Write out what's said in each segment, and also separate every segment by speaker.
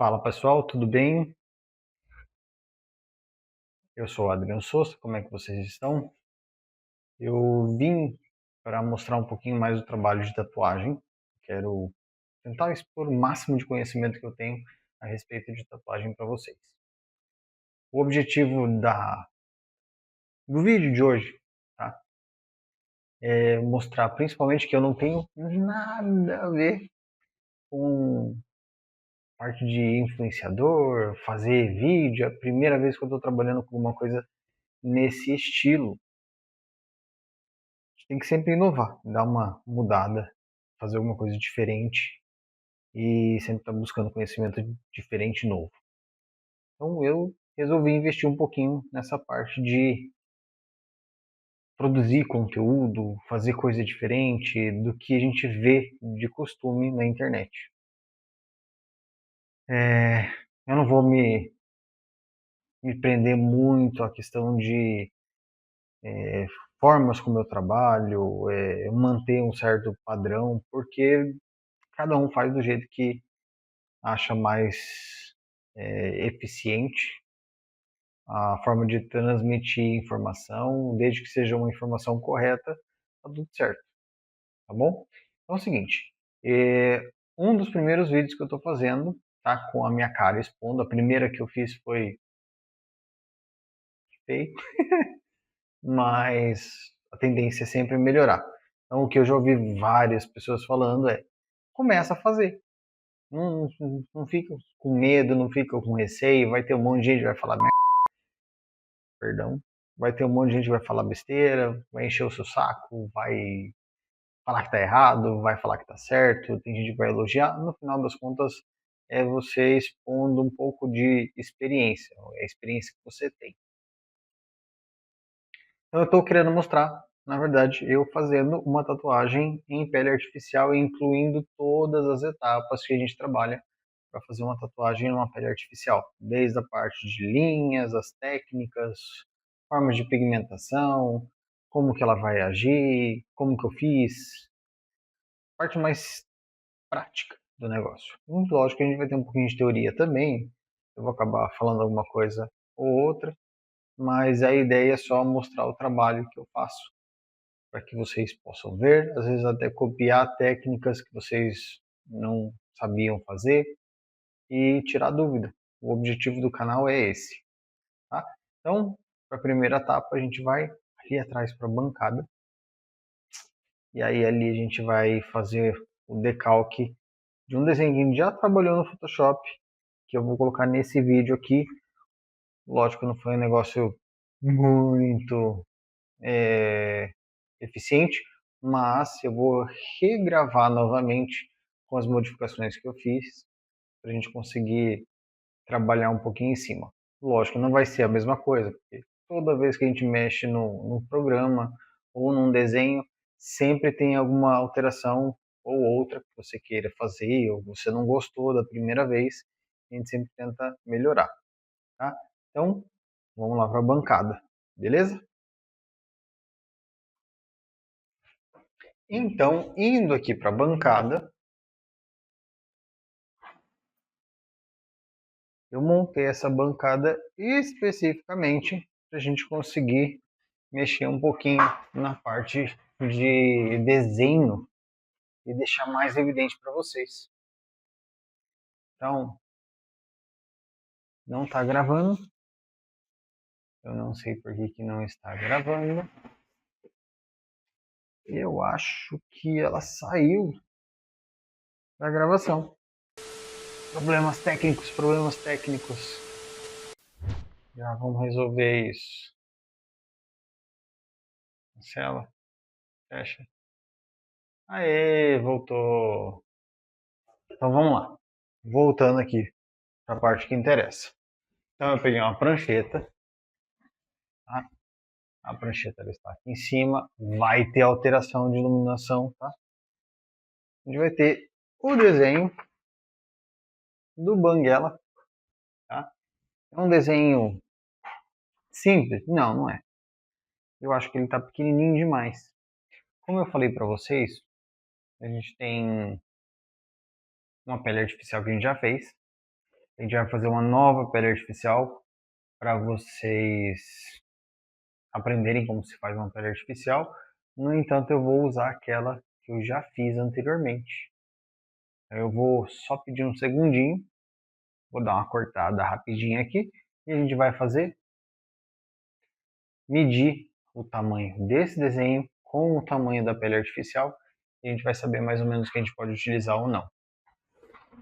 Speaker 1: Fala pessoal, tudo bem? Eu sou o Adriano Souza, como é que vocês estão? Eu vim para mostrar um pouquinho mais do trabalho de tatuagem. Quero tentar expor o máximo de conhecimento que eu tenho a respeito de tatuagem para vocês. O objetivo do vídeo de hoje, tá? É mostrar principalmente que eu não tenho nada a ver com parte de influenciador, fazer vídeo. É a primeira vez que eu estou trabalhando com alguma coisa nesse estilo. Tem que sempre inovar, dar uma mudada, fazer alguma coisa diferente e sempre estar buscando conhecimento diferente e novo. Então eu resolvi investir um pouquinho nessa parte de produzir conteúdo, fazer coisa diferente do que a gente vê de costume na internet. Eu não vou me prender muito à questão de formas como eu trabalho, manter um certo padrão, porque cada um faz do jeito que acha mais eficiente a forma de transmitir informação, desde que seja uma informação correta, tá tudo certo, tá bom? Então é o seguinte, um dos primeiros vídeos que eu estou fazendo tá com a minha cara expondo. A primeira que eu fiz foi feio, mas a tendência é sempre melhorar. Então o que eu já ouvi várias pessoas falando é: começa a fazer. Não fica com medo, não fica com receio. Vai ter um monte de gente que vai falar perdão, vai ter um monte de gente que vai falar besteira, vai encher o seu saco, vai falar que tá errado, vai falar que tá certo, tem gente que vai elogiar. No final das contas, é você expondo um pouco de experiência, é a experiência que você tem. Então eu estou querendo mostrar, na verdade, eu fazendo uma tatuagem em pele artificial, incluindo todas as etapas que a gente trabalha para fazer uma tatuagem numa pele artificial, desde a parte de linhas, as técnicas, formas de pigmentação, como que ela vai agir, como que eu fiz, a parte mais prática do negócio. E, lógico que a gente vai ter um pouquinho de teoria também, eu vou acabar falando alguma coisa ou outra, mas a ideia é só mostrar o trabalho que eu faço, para que vocês possam ver, às vezes até copiar técnicas que vocês não sabiam fazer e tirar dúvida. O objetivo do canal é esse, tá? Então, para a primeira etapa, a gente vai ali atrás para a bancada, e aí ali a gente vai fazer o decalque de um desenho que a gente já trabalhou no Photoshop, que eu vou colocar nesse vídeo aqui. Lógico, não foi um negócio muito eficiente, mas eu vou regravar novamente com as modificações que eu fiz, para a gente conseguir trabalhar um pouquinho em cima. Lógico, não vai ser a mesma coisa, porque toda vez que a gente mexe no programa ou num desenho, sempre tem alguma alteração ou outra que você queira fazer, ou você não gostou da primeira vez, a gente sempre tenta melhorar, tá? Então, vamos lá para a bancada, beleza? Então, indo aqui para a bancada, eu montei essa bancada especificamente para a gente conseguir mexer um pouquinho na parte de desenho e deixar mais evidente para vocês. Então, não está gravando. Eu não sei por que não está gravando. Eu acho que ela saiu da gravação. Problemas técnicos, problemas técnicos. Já vamos resolver isso. Cancela, fecha. Aê, voltou. Então vamos lá. Voltando aqui para a parte que interessa. Então eu peguei uma prancheta, tá? A prancheta está aqui em cima, vai ter alteração de iluminação, tá? A gente vai ter o desenho do Banguela, tá? É um desenho simples? Não, não é. Eu acho que ele está pequenininho demais. Como eu falei para vocês, a gente tem uma pele artificial que a gente já fez, A gente vai fazer uma nova pele artificial para vocês aprenderem como se faz uma pele artificial. No entanto, eu vou usar aquela que eu já fiz anteriormente. Eu vou só pedir um segundinho, vou dar uma cortada rapidinho aqui e a gente vai medir o tamanho desse desenho com o tamanho da pele artificial e a gente vai saber mais ou menos o que a gente pode utilizar ou não.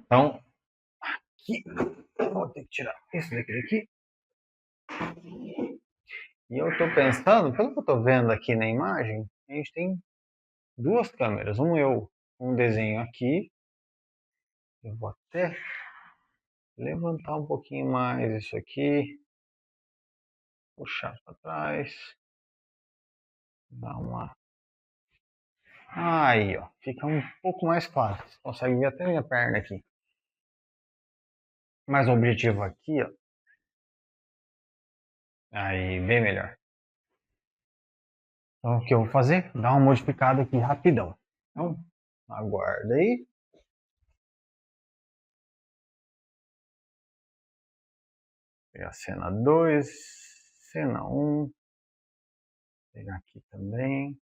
Speaker 1: Então, aqui, eu vou ter que tirar isso daqui. E eu estou pensando, pelo que eu estou vendo aqui na imagem, a gente tem duas câmeras. Um desenho aqui. Eu vou até levantar um pouquinho mais isso aqui. Puxar para trás. Dar uma... Aí, ó. Fica um pouco mais claro. Você consegue ver até a minha perna aqui. Mas o objetivo aqui, ó. Aí, bem melhor. Então, o que eu vou fazer? Dar uma modificada aqui rapidão. Então, aguarda aí. Pegar a cena 2, cena 1. Pegar aqui também.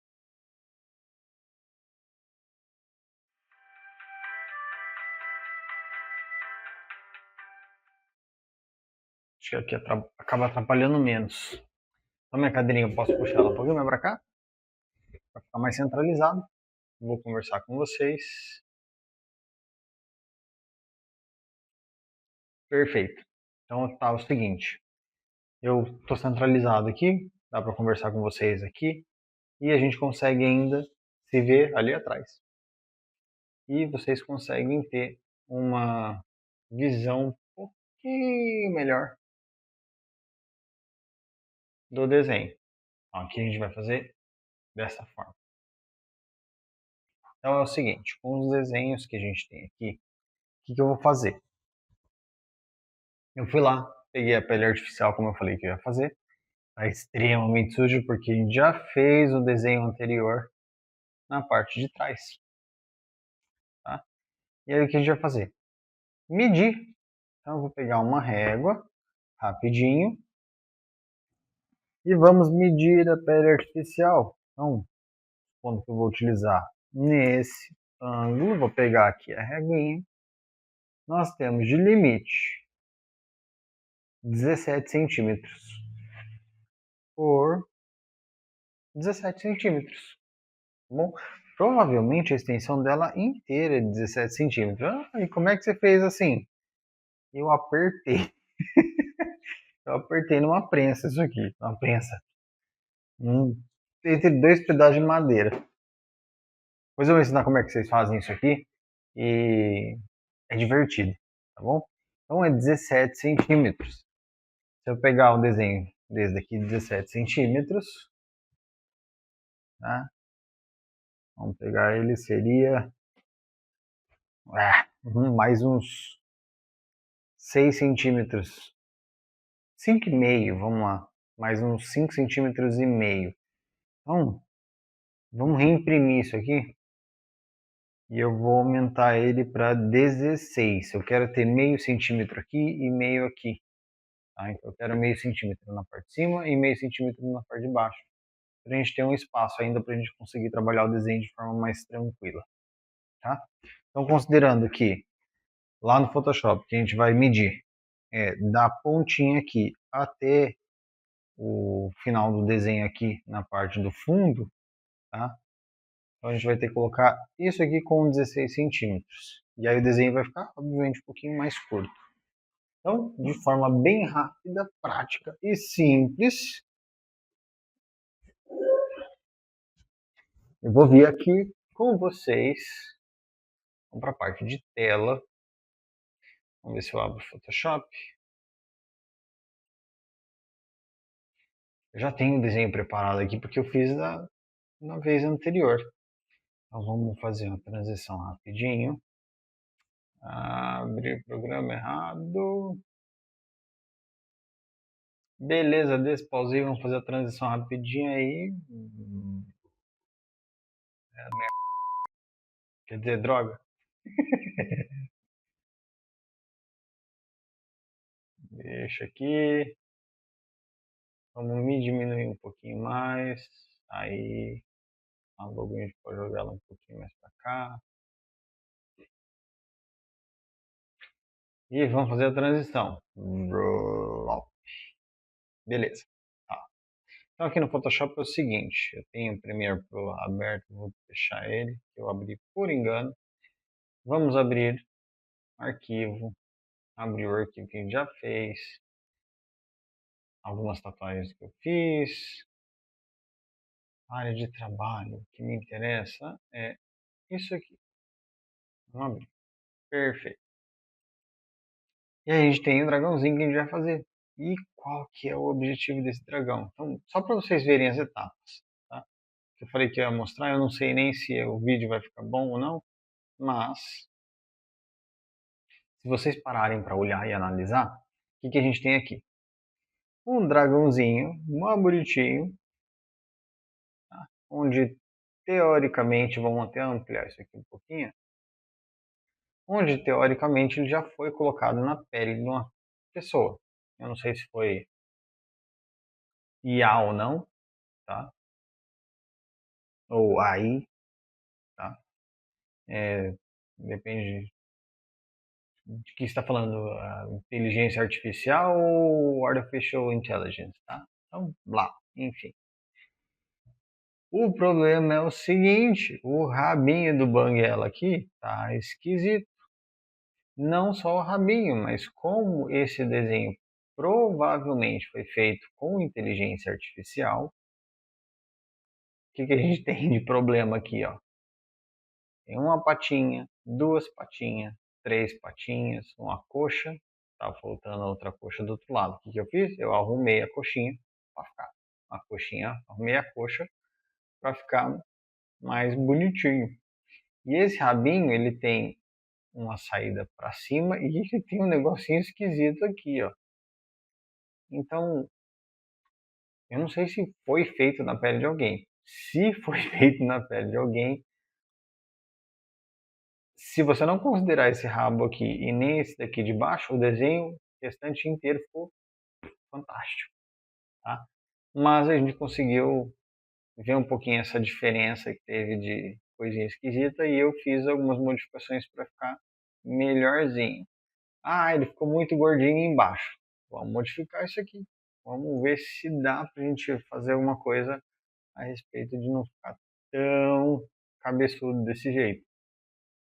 Speaker 1: Acho que aqui acaba atrapalhando menos. Então, minha cadeirinha, eu posso puxar ela um pouquinho mais para cá, para ficar mais centralizado. Vou conversar com vocês. Perfeito. Então, tá o seguinte. Eu estou centralizado aqui, dá para conversar com vocês aqui, e a gente consegue ainda se ver ali atrás. E vocês conseguem ter uma visão um pouquinho melhor do desenho. Então, aqui a gente vai fazer dessa forma. Então é o seguinte, com os desenhos que a gente tem aqui, o que eu vou fazer? Eu fui lá, peguei a pele artificial, como eu falei que eu ia fazer. Está extremamente sujo porque a gente já fez o desenho anterior na parte de trás. Tá? E aí o que a gente vai fazer? Medir. Então eu vou pegar uma régua, rapidinho, e vamos medir a pele artificial. Então, quando que eu vou utilizar? Nesse ângulo, vou pegar aqui a reguinha. Nós temos de limite 17 centímetros por 17 centímetros. Tá bom? Provavelmente a extensão dela inteira é 17 centímetros. Ah, e como é que você fez assim? Eu apertei. Eu apertei numa prensa isso aqui. Uma prensa. Entre dois pedaços de madeira. Depois eu vou ensinar como é que vocês fazem isso aqui. E é divertido. Tá bom? Então é 17 centímetros. Se eu pegar um desenho desde aqui, 17 centímetros. Tá? Vamos pegar ele, seria mais uns 6 centímetros. 5,5, vamos lá. Mais uns 5 centímetros e meio. Então, vamos reimprimir isso aqui. E eu vou aumentar ele para 16. Eu quero ter meio centímetro aqui e meio aqui. Tá? Então, eu quero meio centímetro na parte de cima e meio centímetro na parte de baixo. Para a gente ter um espaço ainda para a gente conseguir trabalhar o desenho de forma mais tranquila. Tá? Então, considerando que lá no Photoshop, que a gente vai medir da pontinha aqui até o final do desenho aqui na parte do fundo, tá? Então a gente vai ter que colocar isso aqui com 16 centímetros. E aí o desenho vai ficar, obviamente, um pouquinho mais curto. Então, de forma bem rápida, prática e simples, eu vou vir aqui com vocês. Vamos para a parte de tela. Vamos ver se eu abro o Photoshop. Eu já tenho o desenho preparado aqui porque eu fiz na vez anterior. Então vamos fazer uma transição rapidinho. Abrir programa errado. Beleza, despausei, vamos fazer a transição rapidinho aí. Quer dizer, droga. Deixa aqui. Vamos me diminuir um pouquinho mais. Aí, a logo a gente pode jogar ela um pouquinho mais para cá. E vamos fazer a transição. Beleza. Tá. Então aqui no Photoshop é o seguinte, eu tenho o Premiere Pro aberto, vou fechar ele, eu abri por engano. Vamos abrir arquivo, abrir o arquivo que a gente já fez, algumas tatuagens que eu fiz, área de trabalho, o que me interessa é isso aqui. Vamos abrir. Perfeito. E aí a gente tem o dragãozinho que a gente vai fazer. E qual que é o objetivo desse dragão? Então, só para vocês verem as etapas, tá? Que eu falei que ia mostrar, eu não sei nem se o vídeo vai ficar bom ou não, mas se vocês pararem para olhar e analisar, o que a gente tem aqui? Um dragãozinho, mó bonitinho, tá? Onde teoricamente, vamos até ampliar isso aqui um pouquinho, onde teoricamente ele já foi colocado na pele de uma pessoa. Eu não sei se foi IA ou não, tá? Ou AI, tá? Depende de que está falando, inteligência artificial ou artificial intelligence, tá? Então, lá, enfim. O problema é o seguinte, o rabinho do Banguela aqui tá esquisito. Não só o rabinho, mas como esse desenho provavelmente foi feito com inteligência artificial, o que a gente tem de problema aqui, ó? Tem uma patinha, duas patinhas, três patinhas, uma coxa, tá faltando outra coxa do outro lado. O que eu fiz? Eu arrumei a coxinha para ficar a coxinha, arrumei a coxa para ficar mais bonitinho. E esse rabinho, ele tem uma saída para cima e ele tem um negocinho esquisito aqui, ó. Então, eu não sei se foi feito na pele de alguém. Se foi feito na pele de alguém, se você não considerar esse rabo aqui e nem esse daqui de baixo, o desenho restante inteiro ficou fantástico, tá? Mas a gente conseguiu ver um pouquinho essa diferença que teve de coisinha esquisita e eu fiz algumas modificações para ficar melhorzinho. Ah, ele ficou muito gordinho embaixo. Vamos modificar isso aqui. Vamos ver se dá para a gente fazer alguma coisa a respeito de não ficar tão cabeçudo desse jeito.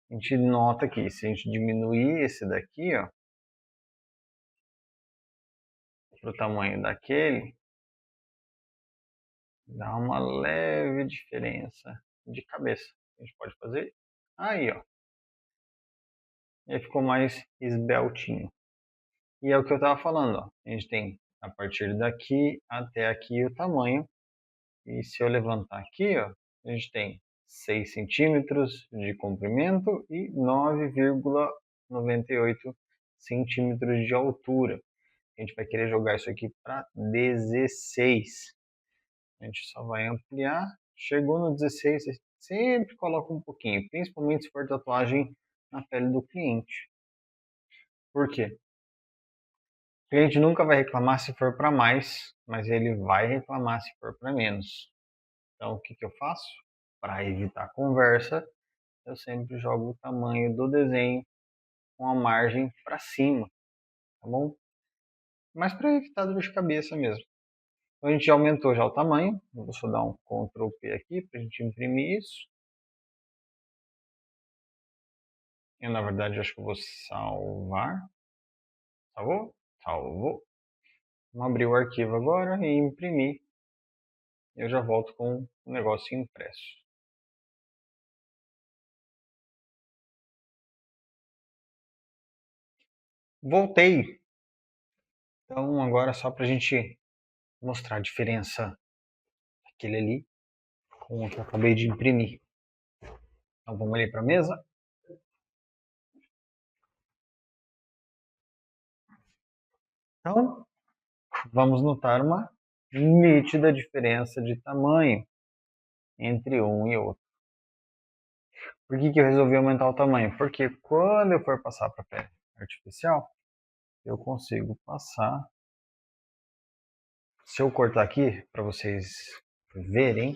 Speaker 1: A gente nota que se a gente diminuir esse daqui, ó, para o tamanho daquele, dá uma leve diferença de cabeça. A gente pode fazer aí, ó. E aí ficou mais esbeltinho. E é o que eu estava falando, ó. A gente tem a partir daqui até aqui o tamanho. E se eu levantar aqui, ó, a gente tem 6 centímetros de comprimento e 9,98 centímetros de altura. A gente vai querer jogar isso aqui para 16. A gente só vai ampliar. Chegou no 16, você sempre coloca um pouquinho, principalmente se for tatuagem na pele do cliente. Por quê? O cliente nunca vai reclamar se for para mais, mas ele vai reclamar se for para menos. Então, o que eu faço? Para evitar conversa, eu sempre jogo o tamanho do desenho com a margem para cima, tá bom? Mas para evitar dor de cabeça mesmo. Então, a gente já aumentou já o tamanho. Eu vou só dar um Ctrl P aqui para a gente imprimir isso. Eu, na verdade, acho que eu vou salvar. Salvou? Salvou. Vamos abrir o arquivo agora e imprimir. Eu já volto com o negócio impresso. Voltei. Então, agora só para a gente mostrar a diferença daquele ali com o que eu acabei de imprimir. Então, vamos ali para a mesa. Então, vamos notar uma nítida diferença de tamanho entre um e outro. Por que eu resolvi aumentar o tamanho? Porque quando eu for passar para pele artificial, eu consigo passar. Se eu cortar aqui, para vocês verem,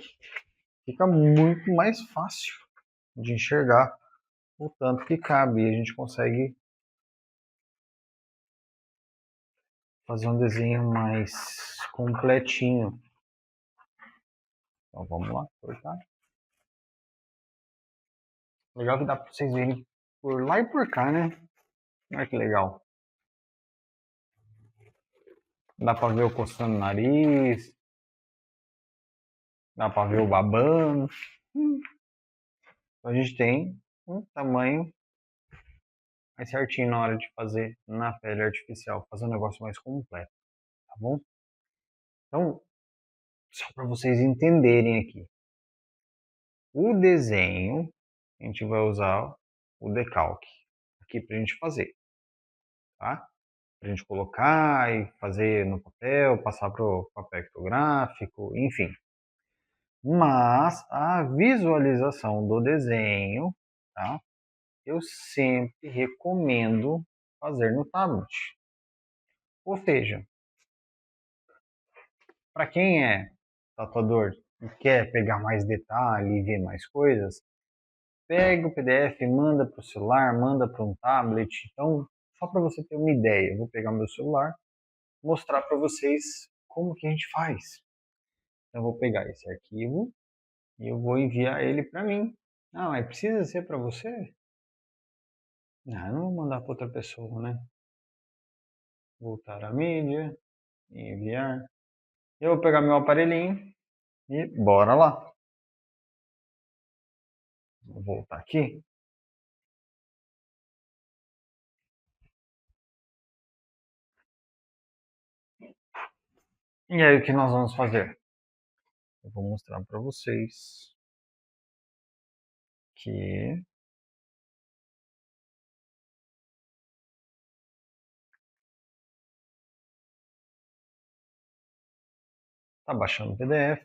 Speaker 1: fica muito mais fácil de enxergar o tanto que cabe. E a gente consegue fazer um desenho mais completinho. Então vamos lá, cortar. Legal que dá para vocês verem por lá e por cá, né? Olha que legal. Dá para ver eu coçando o nariz. Dá para ver o babando. Então a gente tem um tamanho mais certinho na hora de fazer na pele artificial. Fazer um negócio mais completo, tá bom? Então, só para vocês entenderem aqui. O desenho, a gente vai usar o decalque aqui para a gente fazer, tá? Para a gente colocar e fazer no papel, passar para o papel ectográfico, enfim. Mas a visualização do desenho, tá? Eu sempre recomendo fazer no tablet. Ou seja, para quem é tatuador e quer pegar mais detalhe e ver mais coisas, pega o PDF, manda para o celular, manda para um tablet. Então, só para você ter uma ideia, eu vou pegar meu celular, mostrar para vocês como que a gente faz. Então, eu vou pegar esse arquivo e eu vou enviar ele para mim. Ah, mas precisa ser para você? Ah, eu não vou mandar para outra pessoa, né? Voltar à mídia, enviar. Eu vou pegar meu aparelhinho e bora lá. Vou voltar aqui. E aí, o que nós vamos fazer? Eu vou mostrar para vocês que está baixando o PDF.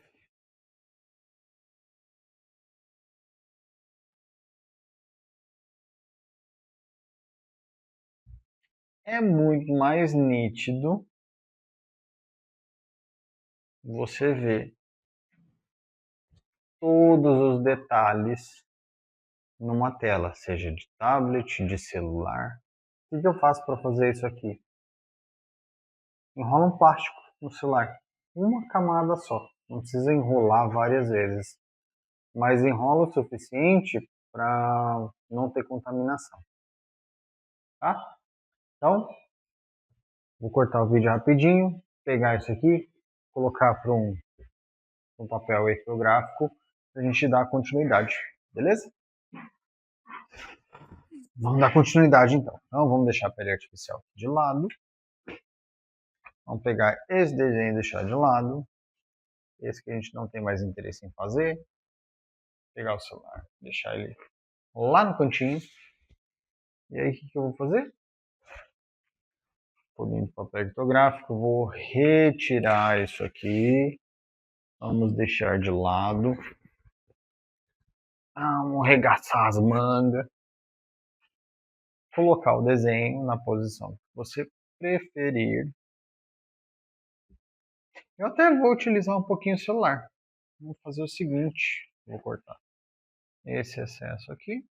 Speaker 1: É muito mais nítido você ver todos os detalhes numa tela, seja de tablet, de celular. O que eu faço para fazer isso aqui? Enrola um plástico no celular, uma camada só, não precisa enrolar várias vezes, mas enrola o suficiente para não ter contaminação, tá? Então, vou cortar o vídeo rapidinho, pegar isso aqui, colocar para um papel etnográfico para a gente dar continuidade, beleza? Vamos dar continuidade então. Então vamos deixar a pele artificial de lado. Vamos pegar esse desenho e deixar de lado. Esse que a gente não tem mais interesse em fazer. Pegar o celular, deixar ele lá no cantinho. E aí o que eu vou fazer? Folhinha de papel litográfico, vou retirar isso aqui. Vamos deixar de lado. Vamos arregaçar as mangas. Colocar o desenho na posição que você preferir. Eu até vou utilizar um pouquinho o celular. Vou fazer o seguinte, vou cortar esse excesso aqui.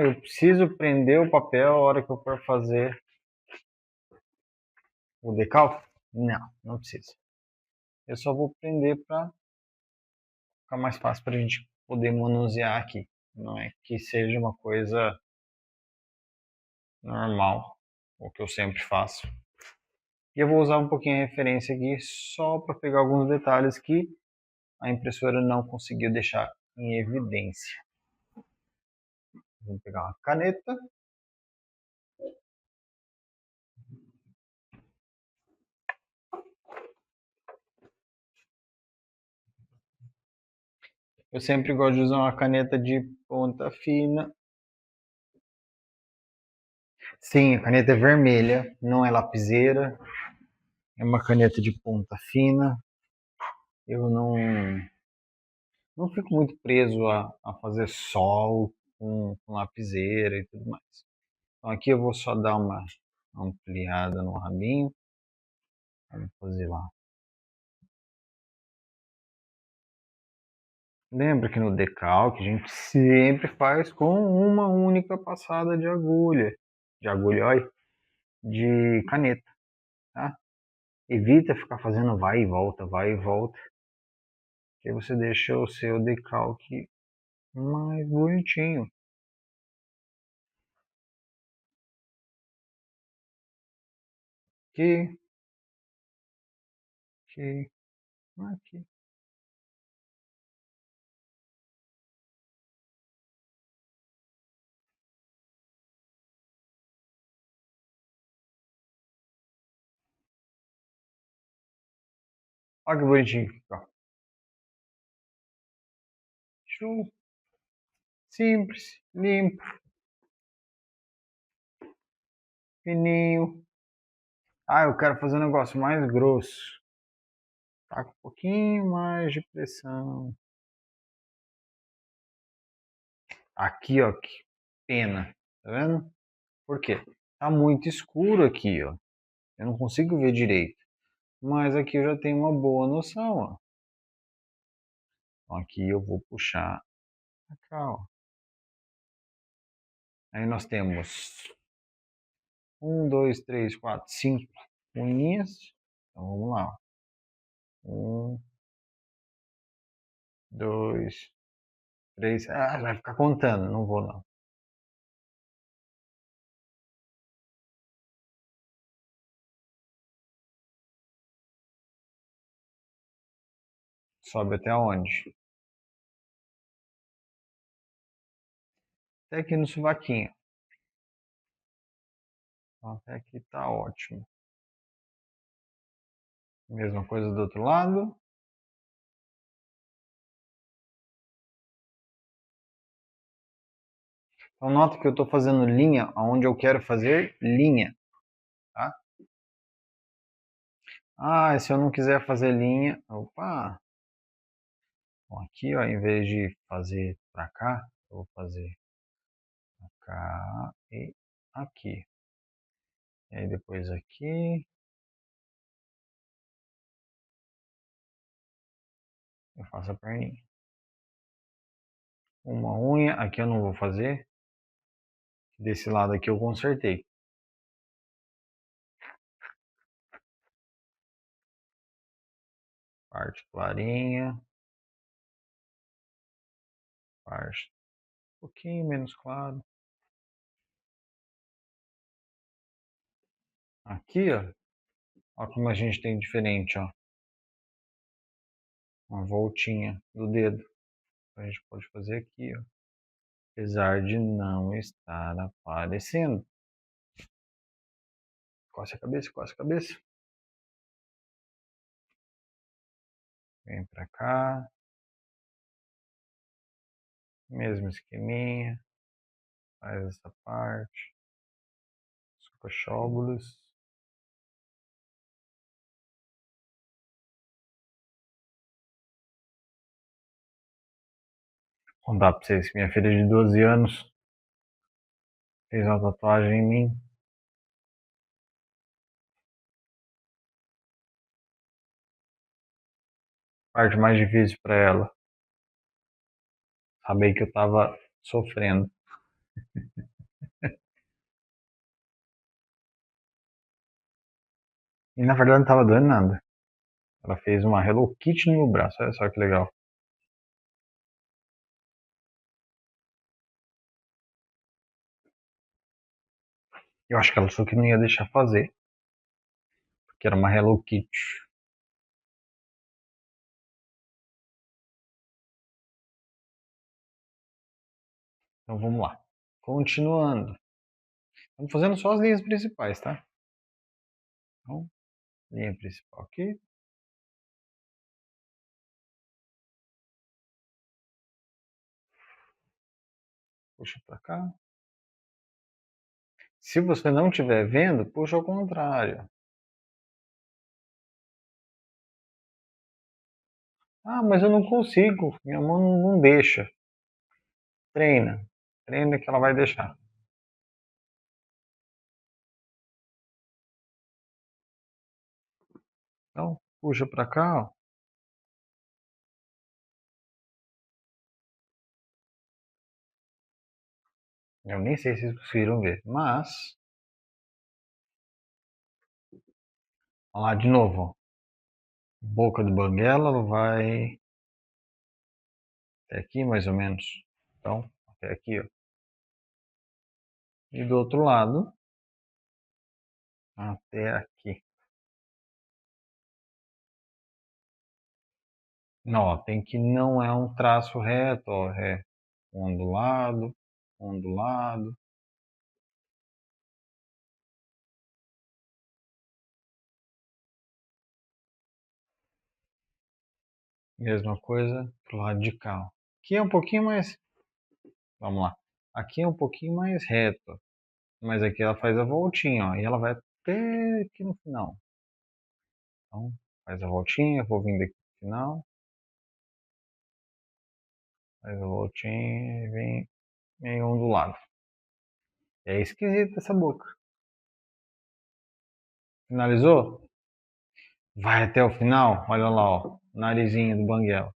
Speaker 1: Eu preciso prender o papel a hora que eu for fazer o decalque? Não, não precisa. Eu só vou prender para ficar mais fácil para a gente poder manusear aqui. Não é que seja uma coisa normal, o que eu sempre faço. E eu vou usar um pouquinho a referência aqui só para pegar alguns detalhes que a impressora não conseguiu deixar em evidência. Vou pegar uma caneta. Eu sempre gosto de usar uma caneta de ponta fina. Sim, a caneta é vermelha, não é lapiseira. É uma caneta de ponta fina. Eu não fico muito preso a fazer sol com lapiseira e tudo mais. Então aqui eu vou só dar uma ampliada no rabinho. Vamos fazer lá. Lembra que no decalque a gente sempre faz com uma única passada de agulha, olha, de caneta, tá? Evita ficar fazendo vai e volta, que aí você deixa o seu decalque mais bonitinho. Aqui, aqui, aqui. Olha que bonitinho, ó. Show. Simples, limpo, fininho. Ah, eu quero fazer um negócio mais grosso. Tá com um pouquinho mais de pressão. Aqui, ó, que pena. Tá vendo? Por quê? Tá muito escuro aqui, ó. Eu não consigo ver direito. Mas aqui eu já tenho uma boa noção, ó. Então aqui eu vou puxar pra cá, ó. Aí nós temos 5 unhinhas. Então vamos lá, ó. 1, 2, 3. Ah, vai ficar contando, não vou não. Sobe até onde? Até aqui no sovaquinho. Então, até aqui tá ótimo. Mesma coisa do outro lado. Então nota que eu estou fazendo linha onde eu quero fazer linha, tá? Ah, se eu não quiser fazer linha, opa! Bom, aqui, ó, em vez de fazer para cá, eu vou fazer para cá e aqui. E aí depois aqui, eu faço a perninha. Uma unha, aqui eu não vou fazer. Desse lado aqui eu consertei. Parte clarinha. Parte um pouquinho menos claro. Aqui, ó. Ó como a gente tem diferente, ó. Uma voltinha do dedo. A gente pode fazer aqui, ó. Apesar de não estar aparecendo. Coce a cabeça, coce a cabeça. Vem pra cá. Mesmo esqueminha. Faz essa parte. Os cachóbulos. Vou contar pra vocês. Minha filha de 12 anos fez uma tatuagem em mim. A parte mais difícil pra ela. Saber que eu tava sofrendo. E na verdade não tava doendo nada. Ela fez uma Hello Kitty no meu braço. Olha só que legal. Eu acho que ela achou que não ia deixar fazer. Porque era uma Hello Kitty. Então vamos lá. Continuando. Estamos fazendo só as linhas principais, tá? Então, linha principal aqui. Puxa pra cá. Se você não estiver vendo, puxa ao contrário. Ah, mas eu não consigo. Minha mão não deixa. Treina. Treina que ela vai deixar. Então, puxa pra cá, ó. Eu nem sei se vocês conseguiram ver, mas... Olha lá de novo, ó. Boca do banguela, ela vai até aqui mais ou menos. Então, até aqui, ó. E do outro lado, até aqui. Não, tem que não é um traço reto, ó, é ondulado, ondulado. Mesma coisa pro lado de cá, ó. Aqui é um pouquinho mais, vamos lá. Aqui é um pouquinho mais reto, mas aqui ela faz a voltinha, ó, e ela vai até aqui no final. Então, faz a voltinha, vou vindo aqui no final, faz a voltinha e vem meio ondulado. É esquisito essa boca. Finalizou? Vai até o final? Olha lá, ó. Narizinho do banguela.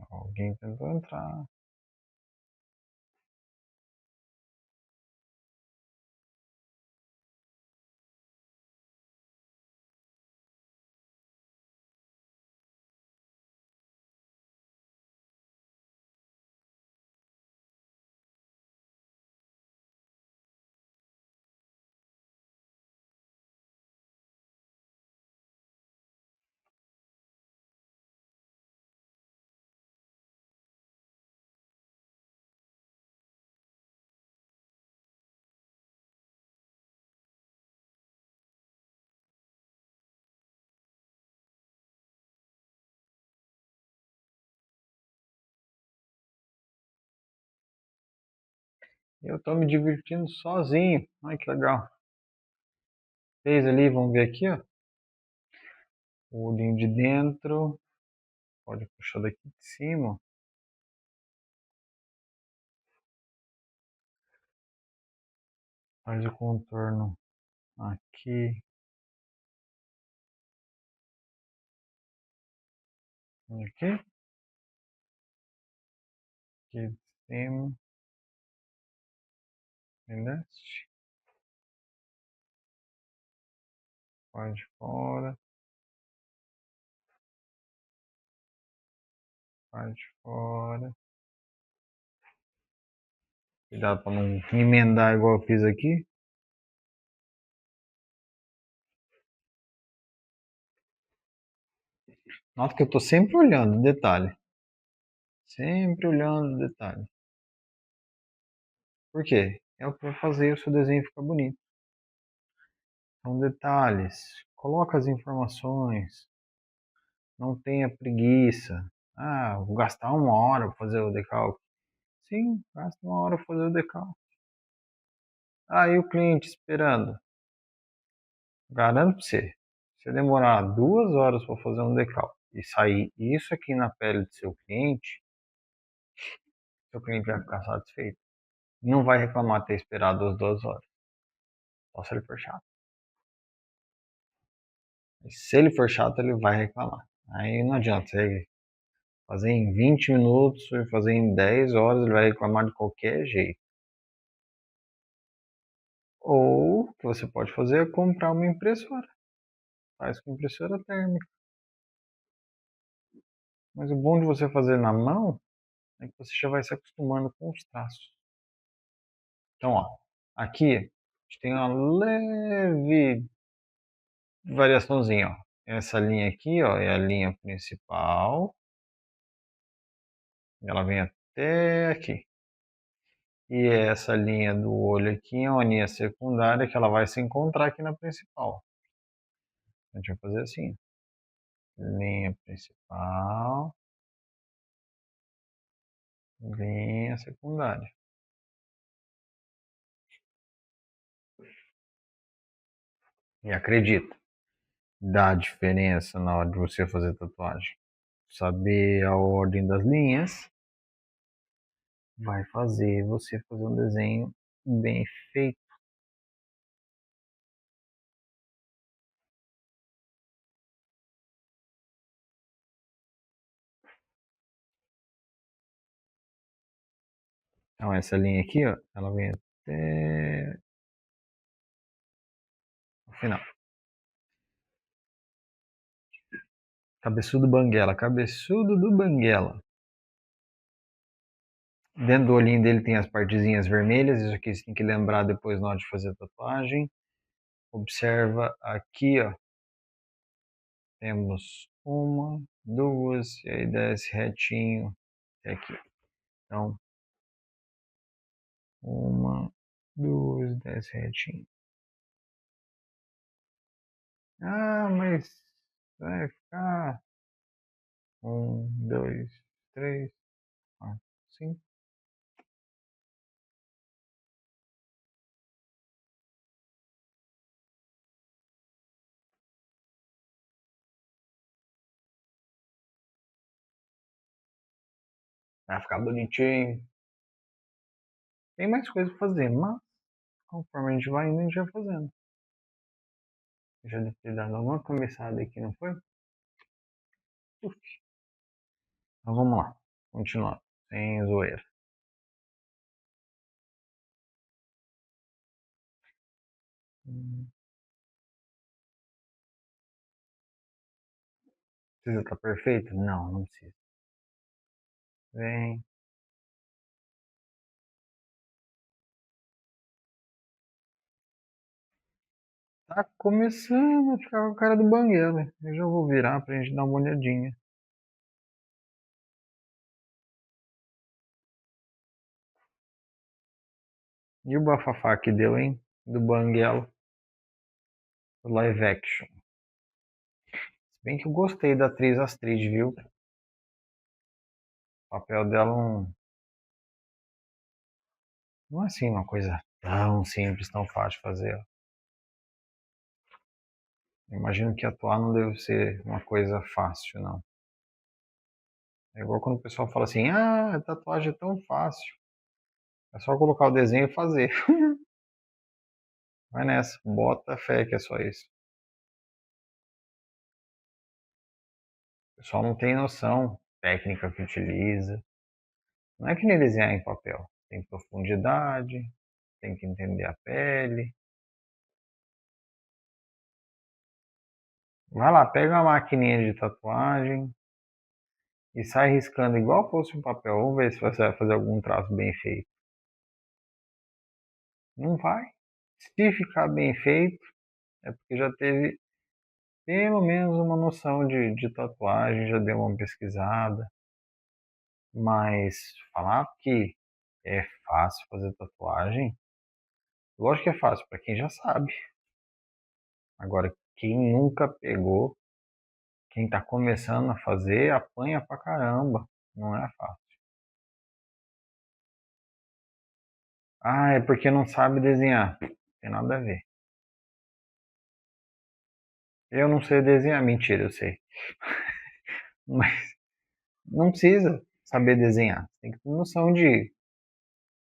Speaker 1: Alguém tentou entrar. Eu tô me divertindo sozinho. Ai, que legal. Fez ali, vamos ver aqui, ó. O olhinho de dentro. Pode puxar daqui de cima. Faz o contorno aqui. Aqui. Aqui de cima. E desce. Faz de fora. Faz de fora. Cuidado para não emendar igual eu fiz aqui. Nota que eu tô sempre olhando o detalhe. Sempre olhando o detalhe. Por quê? É o que vai fazer o seu desenho ficar bonito. São detalhes. Coloca as informações. Não tenha preguiça. Ah, vou gastar uma hora para fazer o decalque. Sim, gasta uma hora para fazer o decalque. Aí o cliente esperando. Garanto para você, se demorar 2 horas para fazer um decalque e sair isso aqui na pele do seu cliente vai ficar satisfeito. Não vai reclamar ter esperado as 2 horas. Só se ele for chato. E se ele for chato, ele vai reclamar. Aí não adianta você fazer em 20 minutos e fazer em 10 horas, ele vai reclamar de qualquer jeito. Ou o que você pode fazer é comprar uma impressora. Faz com impressora térmica. Mas o bom de você fazer na mão é que você já vai se acostumando com os traços. Então, ó, aqui a gente tem uma leve variaçãozinha, ó. Essa linha aqui, ó, é a linha principal. Ela vem até aqui. E essa linha do olho aqui é uma linha secundária que ela vai se encontrar aqui na principal. A gente vai fazer assim. Linha principal, linha secundária. E acredita, dá diferença na hora de você fazer tatuagem. Saber a ordem das linhas vai fazer você fazer um desenho bem feito. Então essa linha aqui, ó, ela vem até o final. Cabeçudo Banguela, cabeçudo do Banguela. Dentro do olhinho dele tem as partezinhas vermelhas, isso aqui você tem que lembrar depois na hora de fazer a tatuagem. Observa aqui, ó, temos uma, duas, e aí desce retinho até aqui. Então, uma, duas, desce retinho. Ah, mas vai ficar um, dois, três, quatro, cinco. Vai ficar bonitinho. Tem mais coisa pra fazer, mas conforme a gente vai indo, a gente vai fazendo. Já deve ter dado alguma começada aqui, não foi? Uf. Então vamos lá. Continuar. Sem zoeira. Precisa estar perfeito? Não, não precisa. Vem. Tá começando a ficar com a cara do banguela. Eu já vou virar pra gente dar uma olhadinha. E o bafafá que deu, hein? Do banguela. Do live action. Se bem que eu gostei da atriz Astrid, viu? O papel dela não é assim uma coisa tão simples, tão fácil de fazer. Eu imagino que atuar não deve ser uma coisa fácil, não. É igual quando o pessoal fala assim, ah, a tatuagem é tão fácil. É só colocar o desenho e fazer. Vai nessa, bota fé que é só isso. O pessoal não tem noção técnica que utiliza. Não é que nem desenhar em papel. Tem profundidade, tem que entender a pele. Vai lá, pega uma maquininha de tatuagem e sai riscando igual fosse um papel. Vamos ver se você vai fazer algum traço bem feito. Não vai. Se ficar bem feito, é porque já teve pelo menos uma noção de tatuagem, já deu uma pesquisada. Mas falar que é fácil fazer tatuagem, lógico que é fácil para quem já sabe. Agora, quem nunca pegou, quem está começando a fazer, apanha pra caramba. Não é fácil. Ah, é porque não sabe desenhar. Tem nada a ver. Eu não sei desenhar. Mentira, eu sei. Mas não precisa saber desenhar. Tem que ter noção de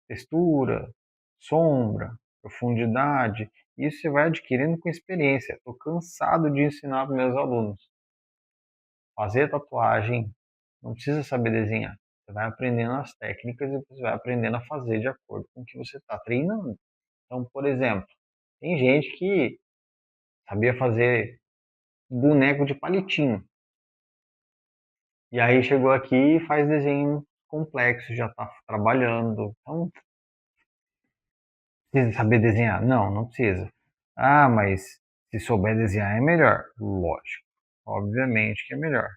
Speaker 1: textura, sombra, profundidade. Isso você vai adquirindo com experiência. Estou cansado de ensinar para meus alunos. Fazer tatuagem não precisa saber desenhar. Você vai aprendendo as técnicas e você vai aprendendo a fazer de acordo com o que você está treinando. Então, por exemplo, tem gente que sabia fazer boneco de palitinho. E aí chegou aqui e faz desenho complexo, já está trabalhando. Então, precisa saber desenhar? Não, não precisa. Ah, mas se souber desenhar é melhor. Lógico. Obviamente que é melhor.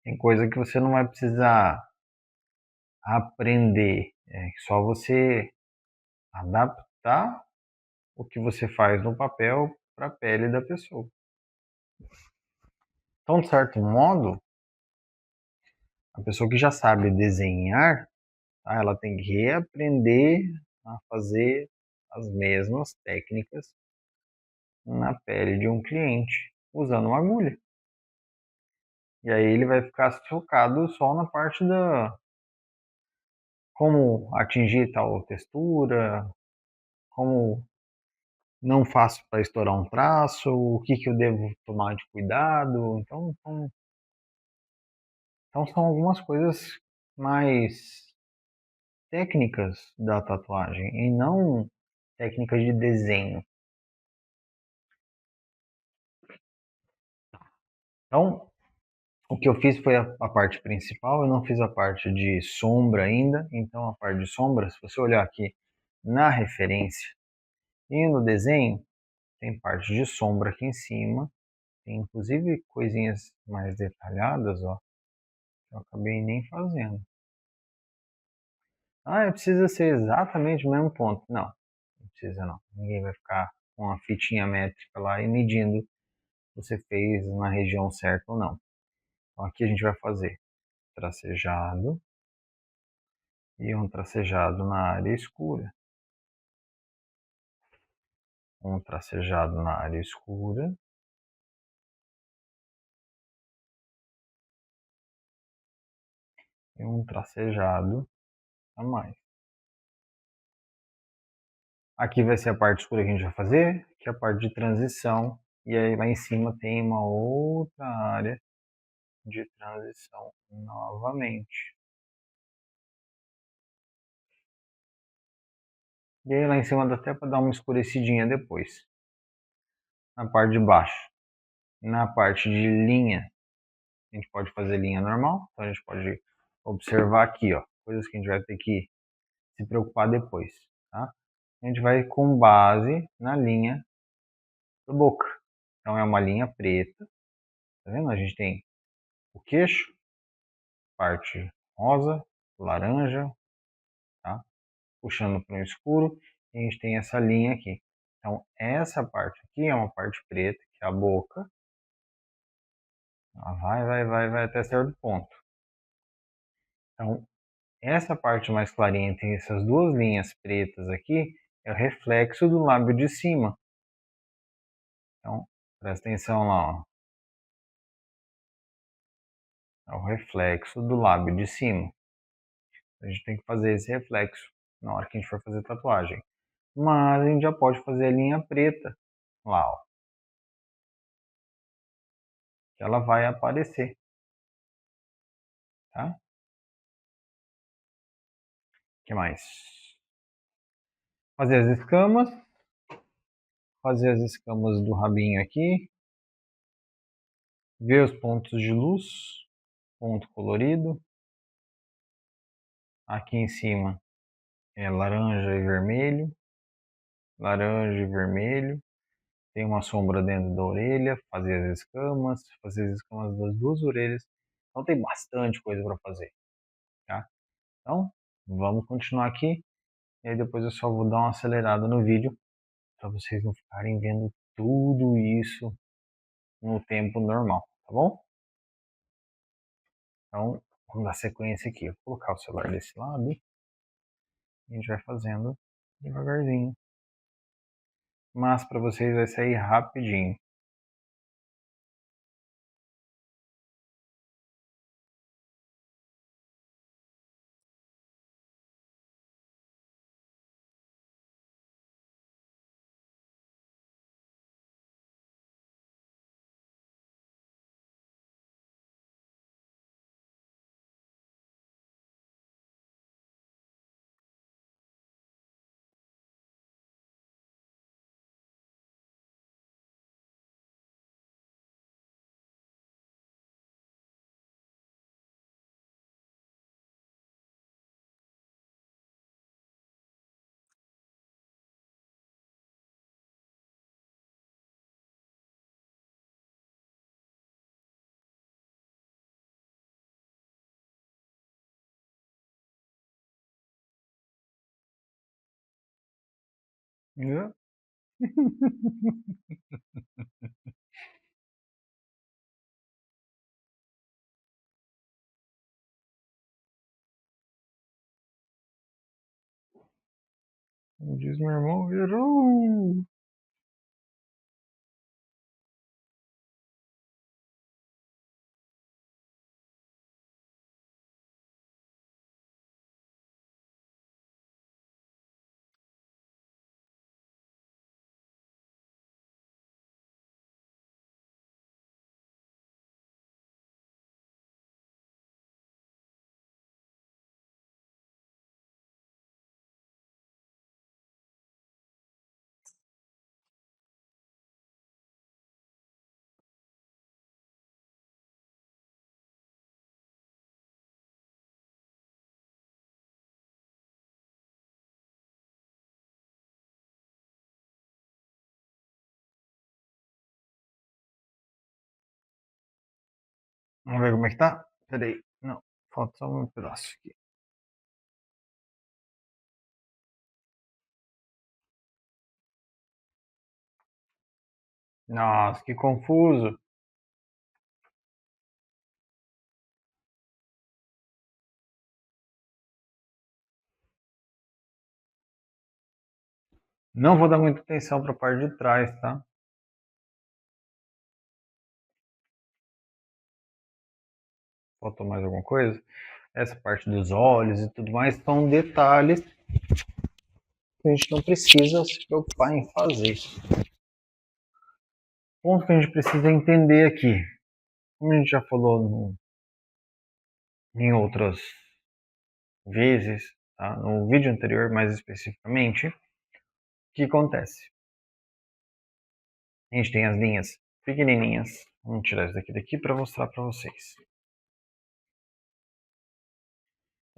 Speaker 1: Tem coisa que você não vai precisar aprender. É só você adaptar o que você faz no papel para a pele da pessoa. Então, de certo modo, a pessoa que já sabe desenhar, tá, ela tem que reaprender a fazer as mesmas técnicas na pele de um cliente, usando uma agulha. E aí ele vai ficar focado só na parte como atingir tal textura, como não faço para estourar um traço, o que eu devo tomar de cuidado. Então são algumas coisas mais técnicas da tatuagem e não técnicas de desenho. Então, o que eu fiz foi a parte principal, eu não fiz a parte de sombra ainda. Então, a parte de sombra, se você olhar aqui na referência e no desenho, tem parte de sombra aqui em cima, tem inclusive coisinhas mais detalhadas, ó, que eu acabei nem fazendo. Ah, precisa ser exatamente o mesmo ponto. Não, não precisa não. Ninguém vai ficar com a fitinha métrica lá e medindo se você fez na região certa ou não. Então aqui a gente vai fazer tracejado e um tracejado na área escura. Um tracejado na área escura. E um tracejado a mais. Aqui vai ser a parte escura que a gente vai fazer, que é a parte de transição. E aí lá em cima tem uma outra área de transição novamente. E aí lá em cima dá até para dar uma escurecidinha depois. Na parte de baixo. Na parte de linha, a gente pode fazer linha normal. Então a gente pode observar aqui, ó, coisas que a gente vai ter que se preocupar depois, tá? A gente vai com base na linha da boca. Então é uma linha preta, tá vendo? A gente tem o queixo, parte rosa, laranja, tá? Puxando para o escuro, e a gente tem essa linha aqui. Então essa parte aqui é uma parte preta, que é a boca. Ela vai até certo ponto. Então essa parte mais clarinha tem essas duas linhas pretas aqui, é o reflexo do lábio de cima. Então presta atenção lá, ó. É o reflexo do lábio de cima. A gente tem que fazer esse reflexo na hora que a gente for fazer tatuagem. Mas a gente já pode fazer a linha preta lá, ó. Que ela vai aparecer, tá? O que mais? Fazer as escamas. Fazer as escamas do rabinho aqui. Ver os pontos de luz. Ponto colorido. Aqui em cima é laranja e vermelho. Laranja e vermelho. Tem uma sombra dentro da orelha, fazer as escamas das duas orelhas. Então tem bastante coisa para fazer, tá? Então, vamos continuar aqui. E aí depois eu só vou dar uma acelerada no vídeo para vocês não ficarem vendo tudo isso no tempo normal, tá bom? Então, vamos dar sequência aqui. Eu vou colocar o celular desse lado e a gente vai fazendo devagarzinho. Mas para vocês vai sair rapidinho. Viu? Como diz meu irmão, virou. Vamos ver como é que tá? Peraí, não, falta só um pedaço aqui. Nossa, que confuso. Não vou dar muita atenção para a parte de trás, tá? Faltou mais alguma coisa? Essa parte dos olhos e tudo mais são detalhes que a gente não precisa se preocupar em fazer. O ponto que a gente precisa entender aqui, como a gente já falou em outras vezes, tá? No vídeo anterior mais especificamente, o que acontece? A gente tem as linhas pequenininhas, vamos tirar isso daqui para mostrar para vocês.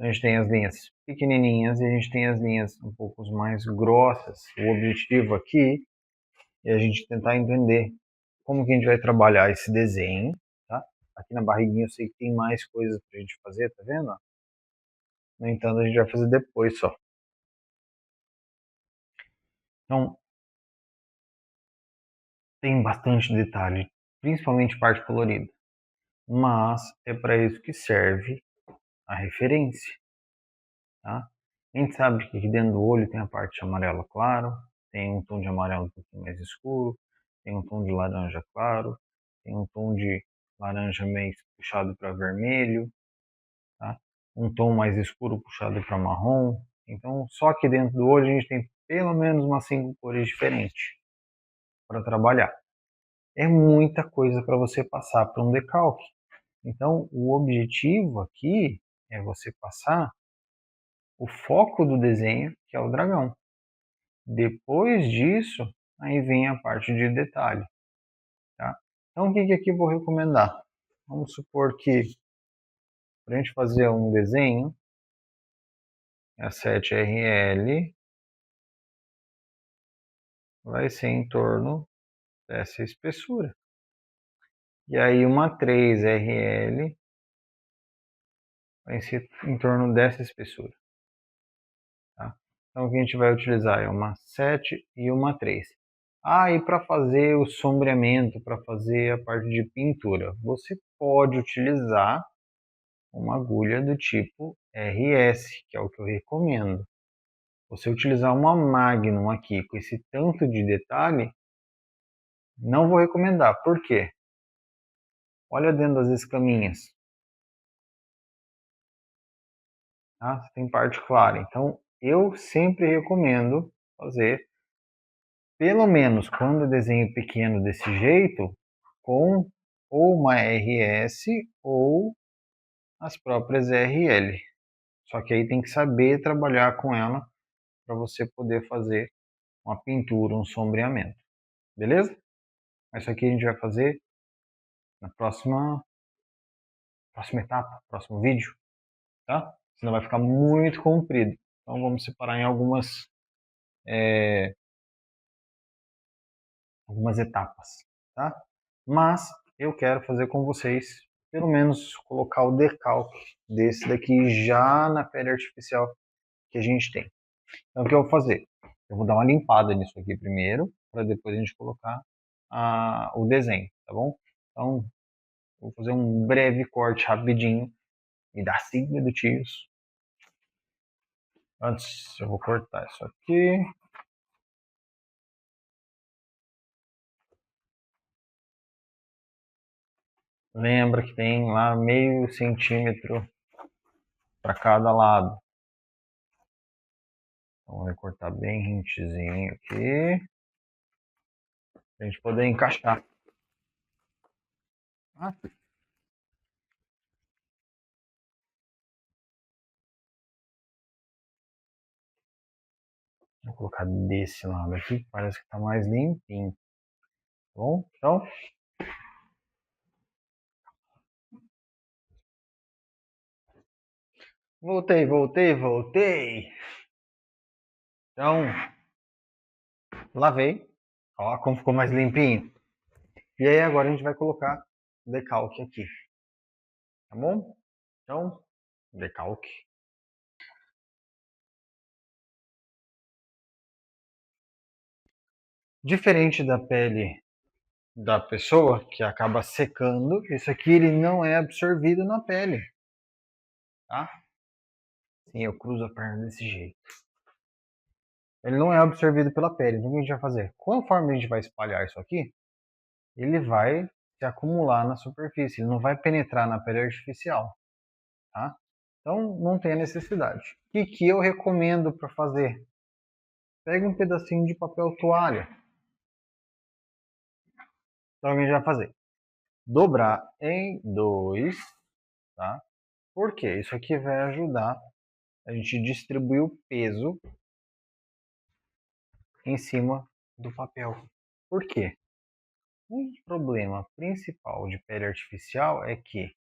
Speaker 1: A gente tem as linhas pequenininhas e a gente tem as linhas um pouco mais grossas. O objetivo aqui é a gente tentar entender como que a gente vai trabalhar esse desenho, tá? Aqui na barriguinha eu sei que tem mais coisas pra gente fazer, tá vendo? No entanto, a gente vai fazer depois só. Então, tem bastante detalhe, principalmente parte colorida. Mas é para isso que serve a referência, tá? A gente sabe que aqui dentro do olho tem a parte de amarelo claro, tem um tom de amarelo um pouquinho mais escuro, tem um tom de laranja claro, tem um tom de laranja meio puxado para vermelho, tá? Um tom mais escuro puxado para marrom. Então, só aqui dentro do olho a gente tem pelo menos umas 5 cores diferentes para trabalhar. É muita coisa para você passar para um decalque. Então, o objetivo aqui é você passar o foco do desenho, que é o dragão. Depois disso, aí vem a parte de detalhe, tá? Então, o que aqui eu vou recomendar? Vamos supor que para a gente fazer um desenho, a 7RL vai ser em torno dessa espessura. E aí uma 3RL vai ser em torno dessa espessura. Tá? Então o que a gente vai utilizar é uma 7 e uma 3. Ah, e para fazer o sombreamento, para fazer a parte de pintura, você pode utilizar uma agulha do tipo RS, que é o que eu recomendo. Você utilizar uma Magnum aqui com esse tanto de detalhe, não vou recomendar. Por quê? Olha dentro das escaminhas. Tá? Tem parte clara. Então, eu sempre recomendo fazer, pelo menos quando eu desenho pequeno desse jeito, com ou uma RS ou as próprias RL. Só que aí tem que saber trabalhar com ela para você poder fazer uma pintura, um sombreamento. Beleza? Isso aqui a gente vai fazer na próxima etapa, próximo vídeo, tá? Senão vai ficar muito comprido. Então vamos separar em algumas etapas, tá? Mas eu quero fazer com vocês, pelo menos colocar o decalque desse daqui já na pele artificial que a gente tem. Então o que eu vou fazer? Eu vou dar uma limpada nisso aqui primeiro, para depois a gente colocar o desenho, tá bom? Então, vou fazer um breve corte rapidinho, me dá 5 minutinhos. Antes, eu vou cortar isso aqui. Lembra que tem lá meio centímetro para cada lado. Então, vou cortar bem rentezinho aqui, para a gente poder encaixar. Ah, vou colocar desse lado aqui, que parece que está mais limpinho. Tá bom? Então, voltei. Então, lavei. Ó, como ficou mais limpinho. E aí agora a gente vai colocar o decalque aqui. tá bom? Então, decalque. Diferente da pele da pessoa, que acaba secando, isso aqui ele não é absorvido na pele, tá? Sim, eu cruzo a perna desse jeito. Ele não é absorvido pela pele. Então o que a gente vai fazer? Conforme a gente vai espalhar isso aqui, ele vai se acumular na superfície, ele não vai penetrar na pele artificial, tá? Então não tem necessidade. O que eu recomendo para fazer? Pega um pedacinho de papel toalha. Então o que a gente vai fazer? Dobrar em dois, tá? Por quê? Isso aqui vai ajudar a gente distribuir o peso em cima do papel. Por quê? O problema principal de pele artificial é que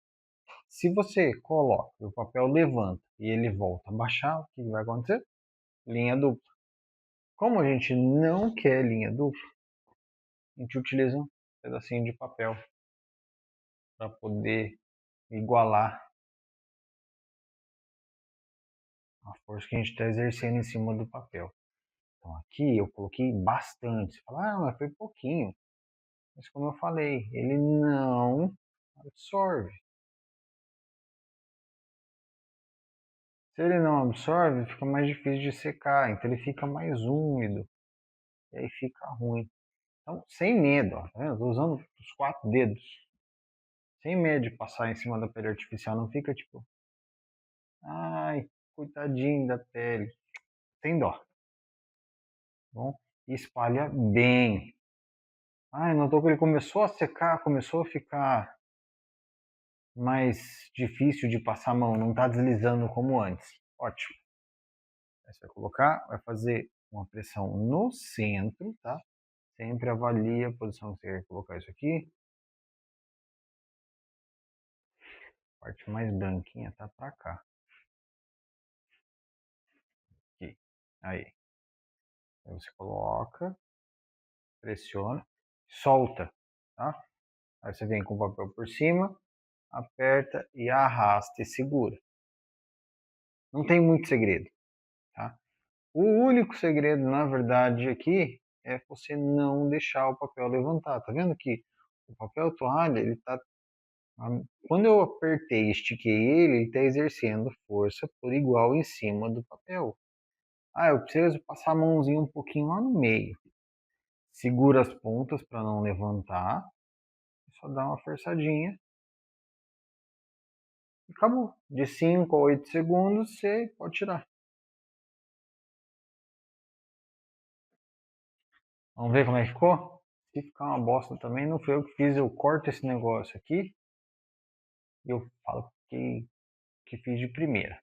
Speaker 1: se você coloca e o papel levanta e ele volta a baixar, o que vai acontecer? Linha dupla. Como a gente não quer linha dupla, a gente utiliza um pedacinho de papel para poder igualar a força que a gente está exercendo em cima do papel. Então aqui eu coloquei bastante. Você fala, ah, mas foi pouquinho. Mas como eu falei, ele não absorve. Se ele não absorve, fica mais difícil de secar, então ele fica mais úmido e aí fica ruim. Então, sem medo, ó, tá vendo? Estou usando os 4 dedos, sem medo de passar em cima da pele artificial, não fica tipo, ai, coitadinho da pele, tem dó, tá bom? E espalha bem. Ai, notou que ele começou a secar, começou a ficar mais difícil de passar a mão, não está deslizando como antes. Ótimo. Aí você vai colocar, vai fazer uma pressão no centro, tá? Sempre avalie a posição que você quer colocar isso aqui. A parte mais branquinha tá pra cá. Aqui. Aí. Aí você coloca, pressiona, solta, tá? Aí você vem com o papel por cima, aperta e arrasta e segura. Não tem muito segredo, tá? O único segredo, na verdade, aqui é você não deixar o papel levantar. Tá vendo que o papel toalha, ele tá. Quando eu apertei e estiquei ele está exercendo força por igual em cima do papel. Ah, eu preciso passar a mãozinha um pouquinho lá no meio. Segura as pontas para não levantar. Só dá uma forçadinha. E acabou. De 5 a 8 segundos você pode tirar. Vamos ver como é que ficou? Se ficar uma bosta também, não foi eu que fiz. Eu corto esse negócio aqui e eu falo que fiz de primeira.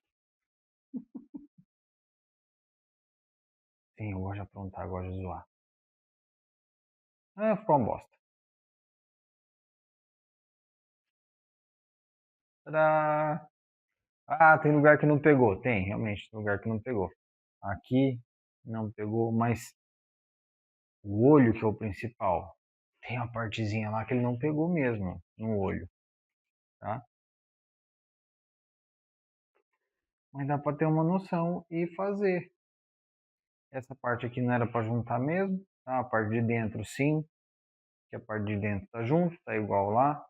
Speaker 1: Sim, eu gosto de aprontar, eu gosto de zoar. Ah, ficou uma bosta. Tadá! Ah, tem lugar que não pegou. Tem, realmente, tem lugar que não pegou. Aqui não pegou, mas o olho que é o principal. Tem uma partezinha lá que ele não pegou mesmo no olho, tá? Mas dá para ter uma noção e fazer. Essa parte aqui não era para juntar mesmo, tá? A parte de dentro sim, que a parte de dentro tá junto, tá igual lá.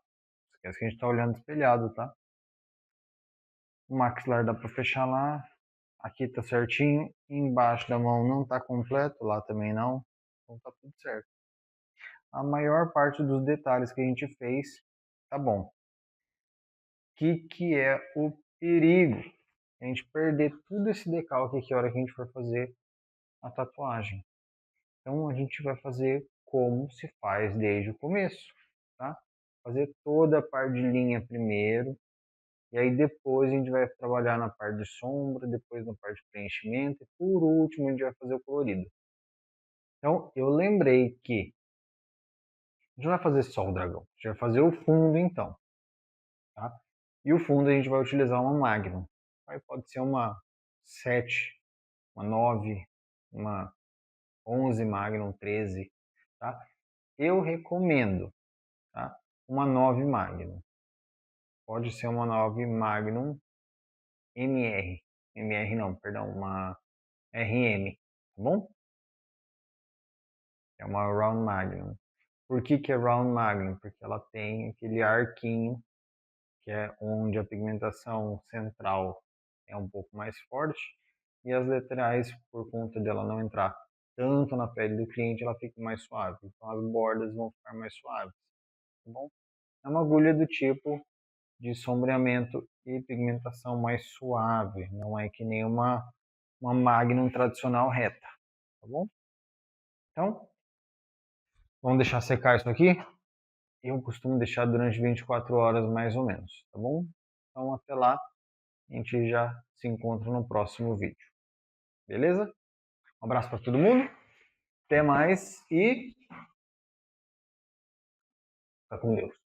Speaker 1: Esquece que a gente tá olhando espelhado, tá? O maxilar dá para fechar lá. Aqui tá certinho. Embaixo da mão não tá completo, lá também não. Então tá tudo certo. A maior parte dos detalhes que a gente fez tá bom. O que é o perigo? A gente perder tudo esse decalque aqui a hora que a gente for fazer a tatuagem. Então a gente vai fazer como se faz desde o começo, tá? Fazer toda a parte de linha primeiro, e aí depois a gente vai trabalhar na parte de sombra, depois na parte de preenchimento, e por último a gente vai fazer o colorido. Então eu lembrei que a gente não vai fazer só o dragão, a gente vai fazer o fundo então, tá? E o fundo a gente vai utilizar uma Magnum. Aí pode ser uma 7, uma 9, uma 11 Magnum, 13, tá? Eu recomendo, tá? Uma 9 Magnum. pode ser uma 9 Magnum MR. MR não, perdão, uma RM, tá bom? É uma Round Magnum. Por que é Round Magnum? Porque ela tem aquele arquinho, que é onde a pigmentação central é um pouco mais forte, e as laterais, por conta dela não entrar tanto na pele do cliente, ela fica mais suave. Então as bordas vão ficar mais suaves, tá bom? É uma agulha do tipo de sombreamento e pigmentação mais suave, não é que nem uma Magnum tradicional reta, tá bom? Então, vamos deixar secar isso aqui. Eu costumo deixar durante 24 horas mais ou menos, tá bom? Então, até lá, a gente já se encontra no próximo vídeo, beleza? Um abraço para todo mundo, até mais e fica com Deus.